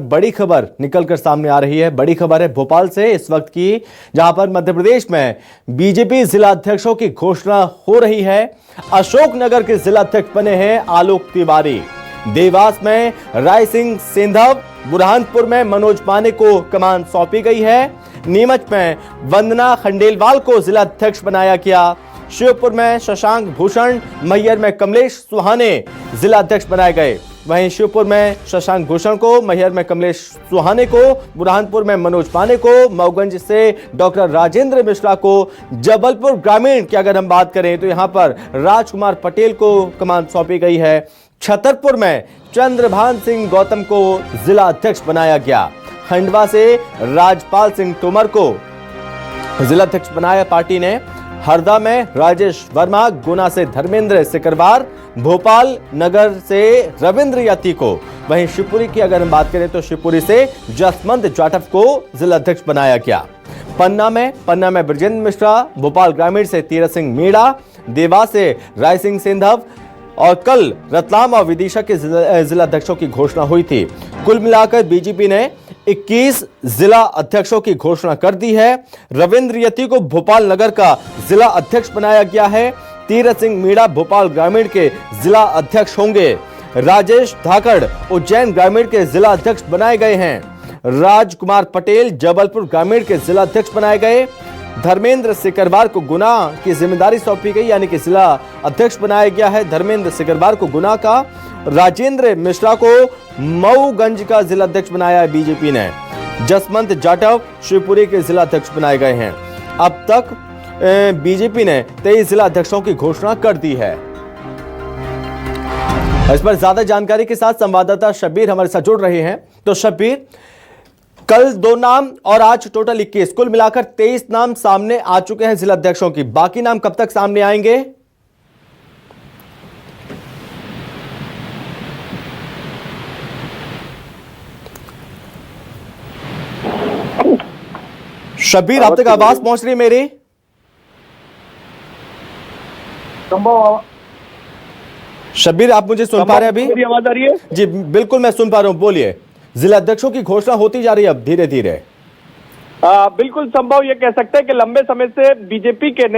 बड़ी खबर निकलकर सामने आ रही है। बड़ी खबर है भोपाल से इस वक्त की, जहां पर मध्य प्रदेश में बीजेपी जिला अध्यक्षों की घोषणा हो रही है। अशोकनगर के जिला अध्यक्ष बने हैं आलोक तिवारी, देवास में राय सिंह सिंधव, बुरहानपुर में मनोज माने को कमान सौंपी गई है। नीमच में वंदना खंडेलवाल को जिला अध्यक्ष बनाया गया। शिवपुर में शशांक भूषण, मैहर में कमलेश सुहाने जिला अध्यक्ष बनाए गए। वहीं शिवपुर में शशांक भूषण को, मैहर में कमलेश सुहाने को, बुरहानपुर में मनोज माने को, मऊगंज से डॉक्टर राजेंद्र मिश्रा को, जबलपुर ग्रामीण की अगर हम बात करें तो यहां पर राजकुमार पटेल को कमान सौंपी गई है। छतरपुर में चंद्रभान सिंह गौतम को जिला अध्यक्ष बनाया गया। खंडवा से राजपाल सिंह तोमर को जिला अध्यक्ष बनाया पार्टी ने। हरदा में राजेश वर्मा, गुना से धर्मेंद्र सिकरवार, भोपाल नगर से रविंद्र याती को, वहीं शिवपुरी की अगर हम बात करें तो शिवपुरी से जसवंत जाटव को जिला अध्यक्ष बनाया गया। पन्ना में ब्रजेंद्र मिश्रा, भोपाल ग्रामीण से तीरथ सिंह मीणा, देवास से राय सिंह सिंधव और कल रतलाम और विदिशा के जिला अध्यक्षों की घोषणा हुई थी। कुल मिलाकर बीजेपी ने 21 जिला अध्यक्षों की घोषणा कर दी है। रविंद्र यती को भोपाल नगर का जिला अध्यक्ष बनाया गया है। तीरथ सिंह मीणा भोपाल ग्रामीण के जिला अध्यक्ष होंगे। राजेश धाकड़ उज्जैन ग्रामीण के जिला अध्यक्ष बनाए गए हैं। राजकुमार पटेल जबलपुर ग्रामीण के जिला अध्यक्ष बनाए गए। धर्मेंद्र सिकरवार को गुना की जिम्मेदारी सौंपी गई, यानी कि जिला अध्यक्ष बनाया गया है धर्मेंद्र सिकरवार को गुना का। राजेंद्र मिश्रा को मऊगंज का जिला अध्यक्ष बनाया है बीजेपी ने। जसवंत जाटव शिवपुरी के जिला अध्यक्ष बनाए गए हैं। अब तक बीजेपी ने 23 जिला अध्यक्षों की घोषणा कर दी है। इस पर ज्यादा जानकारी के साथ संवाददाता शब्बीर हमारे साथ जुड़ रहे हैं। तो शब्बीर, कल 2 नाम और आज टोटल 21, कुल मिलाकर 23 नाम सामने आ चुके हैं जिला अध्यक्षों की। बाकी नाम कब तक सामने आएंगे? शब्बीर, आप तक आवाज पहुंच रही है मेरी? शब्बीर, आप मुझे सुन पा रहे हैं अभी? मेरी आवाज आ रही है? जी बिल्कुल, मैं सुन पा रहा हूं, बोलिए। जिला अध्यक्षों की घोषणा होती जा रही है अब धीरे धीरे। बिल्कुल संभव ये कह सकते हैं कि लंबे समय से बीजेपी के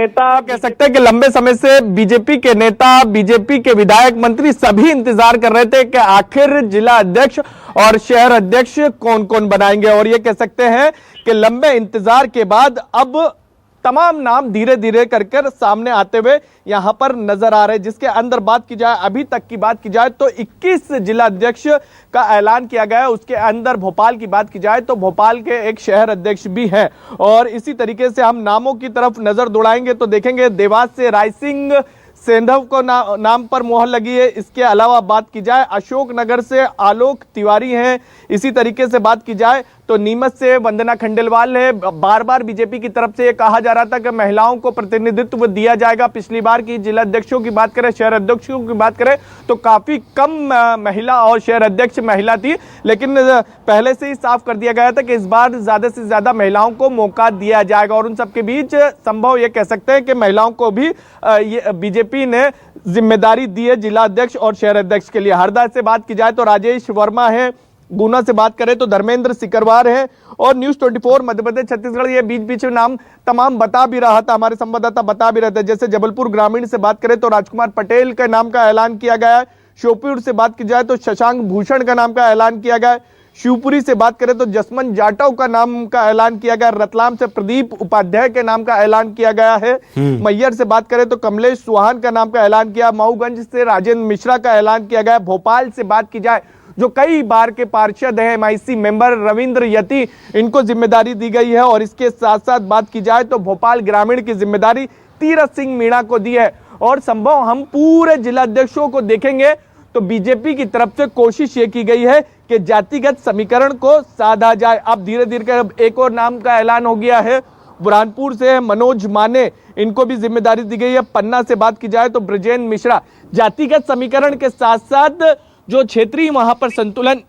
नेता, बीजेपी के विधायक, मंत्री सभी इंतजार कर रहे थे कि आखिर जिला अध्यक्ष और शहर अध्यक्ष कौन कौन बनाएंगे। और ये कह सकते हैं कि लंबे इंतजार के बाद अब तमाम नाम धीरे धीरे कर सामने आते हुए यहां पर नजर आ रहे हैं। जिसके अंदर बात की जाए, अभी तक की बात की जाए तो 21 जिला अध्यक्ष का ऐलान किया गया है। उसके अंदर भोपाल की बात की जाए तो भोपाल के एक शहर अध्यक्ष भी हैं। और इसी तरीके से हम नामों की तरफ नजर दौड़ाएंगे तो देखेंगे देवास से राय सिंह सिंधव को नाम पर मोहर लगी है। इसके अलावा बात की जाए अशोकनगर से आलोक तिवारी हैं। इसी तरीके से बात की जाए तो नीमच से वंदना खंडेलवाल है। बार बार बीजेपी की तरफ से ये कहा जा रहा था कि महिलाओं को प्रतिनिधित्व दिया जाएगा। पिछली बार की जिला अध्यक्षों की बात करें, शहर अध्यक्षों की बात करें तो काफी कम महिला और शहर अध्यक्ष महिला थी, लेकिन पहले से ही साफ कर दिया गया था कि इस बार ज्यादा से ज्यादा महिलाओं को मौका दिया जाएगा। और उन सबके बीच संभव ये कह सकते हैं कि महिलाओं को भी बीजेपी ने जिम्मेदारी दी है जिला अध्यक्ष और शहर अध्यक्ष के लिए। हरदा से बात की जाए तो राजेश वर्मा है। गुना से बात करें तो धर्मेंद्र सिकरवार है। और न्यूज 24 मध्य प्रदेश छत्तीसगढ़ ये बीच बीच में नाम तमाम बता भी रहा था, हमारे संवाददाता बता भी रहे थे। जैसे जबलपुर ग्रामीण से बात करें तो राजकुमार पटेल के नाम का ऐलान किया गया है। श्योपुर से बात की जाए तो शशांक भूषण का नाम का ऐलान किया गया है। शिवपुरी से बात करें तो जसवंत जाटव का नाम का ऐलान किया गया। रतलाम से प्रदीप उपाध्याय के नाम का ऐलान किया गया है। मैहर से बात करें तो कमलेश सुहान का नाम का ऐलान किया। मऊगंज से राजेंद्र मिश्रा का ऐलान किया गया। भोपाल से बात की जाए जो कई बार के पार्षद हैं, MIC मेंबर रविंद्र यती, इनको जिम्मेदारी दी गई है। और इसके साथ साथ बात की जाए तो भोपाल ग्रामीण की जिम्मेदारी तीरथ सिंह मीणा को दी है। और संभव हम पूरे जिला अध्यक्षों को देखेंगे तो बीजेपी की तरफ से कोशिश ये की गई है कि जातिगत समीकरण को साधा जाए। अब धीरे धीरे एक और नाम का ऐलान हो गया है। बुरहानपुर से मनोज माने, इनको भी जिम्मेदारी दी गई है। पन्ना से बात की जाए तो ब्रजेंद्र मिश्रा। जातिगत समीकरण के साथ साथ जो क्षेत्रीय वहां पर संतुलन,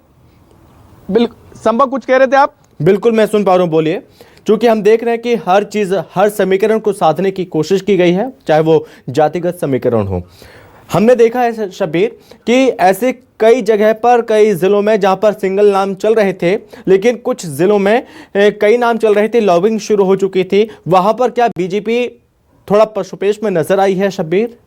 संभव कुछ कह रहे थे आप? बिल्कुल, मैं सुन पा रहा हूं, बोलिए। क्योंकि हम देख रहे हैं कि हर चीज, हर समीकरण को साधने की कोशिश की गई है, चाहे वो जातिगत समीकरण हो। हमने देखा है शब्बीर कि ऐसे कई जगह पर, कई जिलों में जहां पर सिंगल नाम चल रहे थे, लेकिन कुछ जिलों में कई नाम चल रहे थे, लॉबिंग शुरू हो चुकी थी। वहां पर क्या बीजेपी थोड़ा पशुपेश में नजर आई है शब्बीर?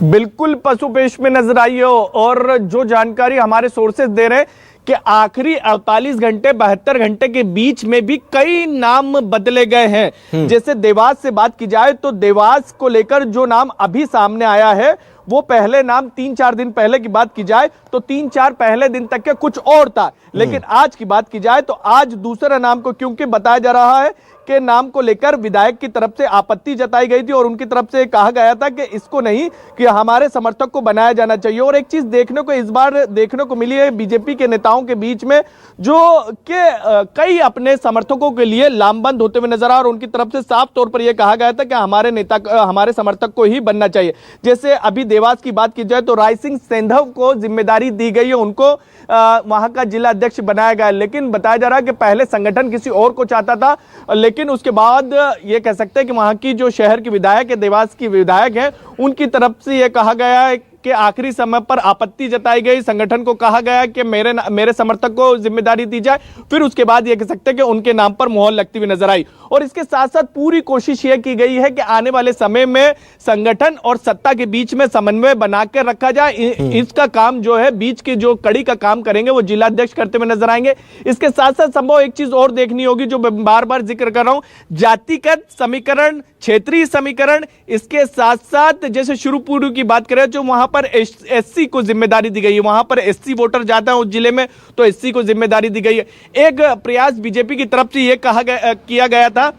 बिल्कुल पशुपेश में नजर आई हो, और जो जानकारी हमारे सोर्सेज दे रहे हैं कि आखिरी 48 घंटे 72 घंटे के बीच में भी कई नाम बदले गए हैं। जैसे देवास से बात की जाए तो देवास को लेकर जो नाम अभी सामने आया है वो पहले नाम 3-4 दिन पहले की बात की जाए तो 3-4 पहले दिन तक के कुछ और था, लेकिन आज की बात की जाए तो आज दूसरा नाम को क्योंकि बताया जा रहा है के नाम को लेकर विधायक की तरफ से आपत्ति जताई गई थी और उनकी तरफ से कहा गया था कि इसको नहीं, कि हमारे समर्थक को बनाया जाना चाहिए। और एक चीज देखने को इस बार देखने को मिली है बीजेपी के नेताओं के बीच में, जो कि कई अपने समर्थकों के लिए लामबंद होते हुए नजर आ, और उनकी तरफ से साफ तौर पर यह कहा गया था कि हमारे नेता, हमारे समर्थक को ही बनना चाहिए। जैसे अभी देवास की बात की जाए तो राय सिंह सेंधव को जिम्मेदारी दी गई है, उनको वहां का जिला अध्यक्ष बनाया गया, लेकिन बताया जा रहा है कि पहले संगठन किसी और को चाहता था, लेकिन उसके बाद ये कह सकते हैं कि वहां की जो शहर की विधायक है, देवास की विधायक है, उनकी तरफ से ये कहा गया है कि आखिरी समय पर आपत्ति जताई गई, संगठन को कहा गया कि मेरे समर्थक को जिम्मेदारी दी जाए, फिर उसके बाद ये कह सकते हैं कि उनके नाम पर मोहर लगती हुई नजर आई। और इसके साथ साथ पूरी कोशिश ये की गई है कि आने वाले समय में संगठन और सत्ता के बीच में समन्वय बना कर रखा जाए। इसका काम जो है, बीच की जो कड़ी का काम करेंगे वो जिला अध्यक्ष करते हुए नजर आएंगे। इसके साथ साथ संभव एक चीज और देखनी होगी जो मैं बार बार जिक्र कर रहा हूं, जातिगत समीकरण, क्षेत्रीय समीकरण, इसके साथ साथ जैसे शुरू की बात करें जो वहां पर एससी को जिम्मेदारी दी गई है, वहां पर एससी वोटर जाता है उस जिले में, तो एससी को जिम्मेदारी दी गई है। एक प्रयास बीजेपी की तरफ से यह किया गया था,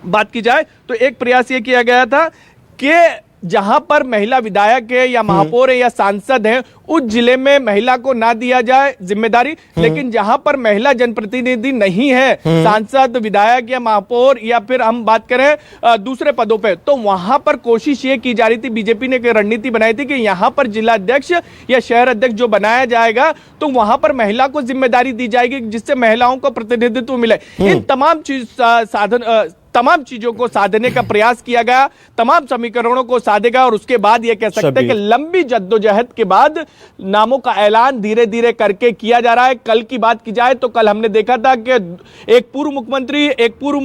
बात की जाए तो एक प्रयास यह किया गया था कि जहां पर महिला विधायक है या महापौर है या सांसद है, उस जिले में महिला को ना दिया जाए जिम्मेदारी, लेकिन जहां पर महिला जनप्रतिनिधि नहीं है, सांसद, विधायक या महापौर, या फिर हम बात करें दूसरे पदों पे, तो वहां पर कोशिश ये की जा रही थी, बीजेपी ने एक रणनीति बनाई थी कि यहां पर जिला अध्यक्ष या शहर अध्यक्ष जो बनाया जाएगा तो वहां पर महिला को जिम्मेदारी दी जाएगी, जिससे महिलाओं को प्रतिनिधित्व मिले। इन तमाम चीजों को साधने का प्रयास किया गया, तमाम समीकरणों को साधेगा, और उसके बाद यह कह सकते हैं कि लंबी जद्दोजहद के बाद नामों का ऐलान धीरे धीरे करके किया जा रहा है। कल की बात की जाए तो कल हमने देखा था कि एक पूर्व मुख्यमंत्री, एक पूर्व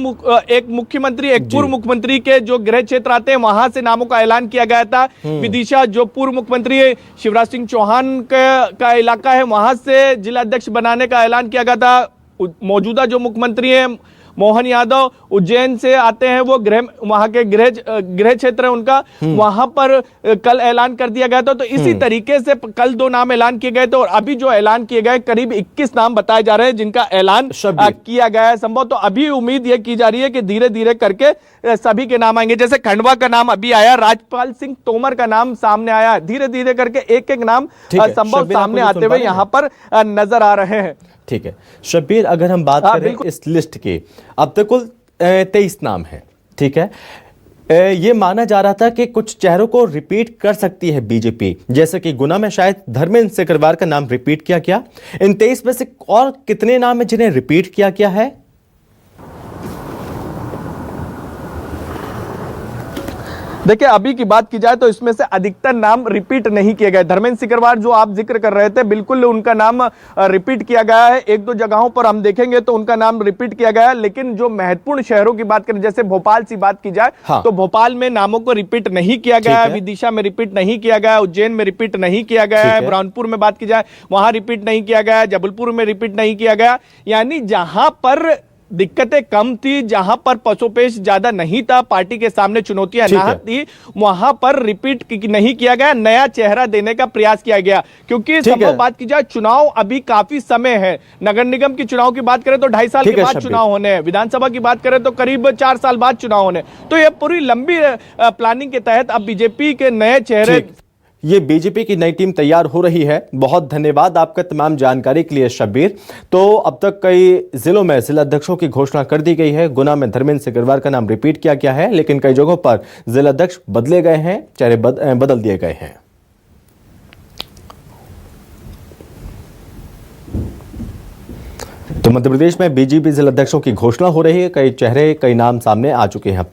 मुख्यमंत्री के जो गृह क्षेत्र आते हैं वहां से नामों का ऐलान किया गया था। विदिशा जो पूर्व मुख्यमंत्री शिवराज सिंह चौहान का इलाका है, वहां से जिला अध्यक्ष बनाने का ऐलान किया गया था। मौजूदा जो मुख्यमंत्री है मोहन यादव उज्जैन से आते हैं, वो वहां के गृह क्षेत्र है उनका, वहां पर कल ऐलान कर दिया गया था। तो इसी तरीके से कल 2 नाम ऐलान किए गए थे, और अभी जो ऐलान किए गए करीब 21 नाम बताए जा रहे हैं जिनका ऐलान किया गया है संभव। तो अभी उम्मीद यह की जा रही है कि धीरे धीरे करके सभी के नाम आएंगे। जैसे खंडवा का नाम अभी आया, राजपाल सिंह तोमर का नाम सामने आया, धीरे धीरे करके एक एक नाम संभव सामने आते हुए यहां पर नजर आ रहे हैं। ठीक है शब्बीर, अगर हम बात करें इस लिस्ट की, अब तक कुल 23 नाम है, ठीक है। ये माना जा रहा था कि कुछ चेहरों को रिपीट कर सकती है बीजेपी, जैसे कि गुना में शायद धर्मेंद्र सिकरवार का नाम रिपीट किया गया। इन 23 में से और कितने नाम है जिन्हें रिपीट किया गया है? देखिए अभी की बात की जाए तो इसमें से अधिकतर नाम रिपीट नहीं किए गए। धर्मेंद्र सिकरवार जो आप जिक्र कर रहे थे, बिल्कुल उनका नाम रिपीट किया गया है। 1-2 जगहों पर हम देखेंगे तो उनका नाम रिपीट किया गया है, लेकिन जो महत्वपूर्ण शहरों की बात करें, जैसे भोपाल से बात की जाए तो भोपाल में नामों को रिपीट नहीं किया गया है, विदिशा में रिपीट नहीं किया गया है, उज्जैन में रिपीट नहीं किया गया है, बुरहानपुर में बात की जाए वहां रिपीट नहीं किया गया है, जबलपुर में रिपीट नहीं किया गया। यानी जहां पर दिक्कतें कम थी, जहां पर पशुपेश ज्यादा नहीं था, पार्टी के सामने चुनौतियां ना थी, वहां पर रिपीट नहीं किया गया, नया चेहरा देने का प्रयास किया गया। क्योंकि संभव बात की जाए, चुनाव अभी काफी समय है। नगर निगम की चुनाव की बात करें तो 2.5 साल के बाद चुनाव होने हैं, विधानसभा की बात करें तो करीब 4 साल बाद चुनाव होने। तो यह पूरी लंबी प्लानिंग के तहत अब बीजेपी के नए चेहरे, ये बीजेपी की नई टीम तैयार हो रही है। बहुत धन्यवाद आपका तमाम जानकारी के लिए शब्बीर। तो अब तक कई जिलों में जिला अध्यक्षों की घोषणा कर दी गई है। गुना में धर्मेंद्र सिकरवार का नाम रिपीट किया गया है, लेकिन कई जगहों पर जिला अध्यक्ष बदले गए हैं, चेहरे बदल दिए गए हैं। तो मध्य प्रदेश में बीजेपी जिला अध्यक्षों की घोषणा हो रही है, कई चेहरे, कई नाम सामने आ चुके हैं अब तक।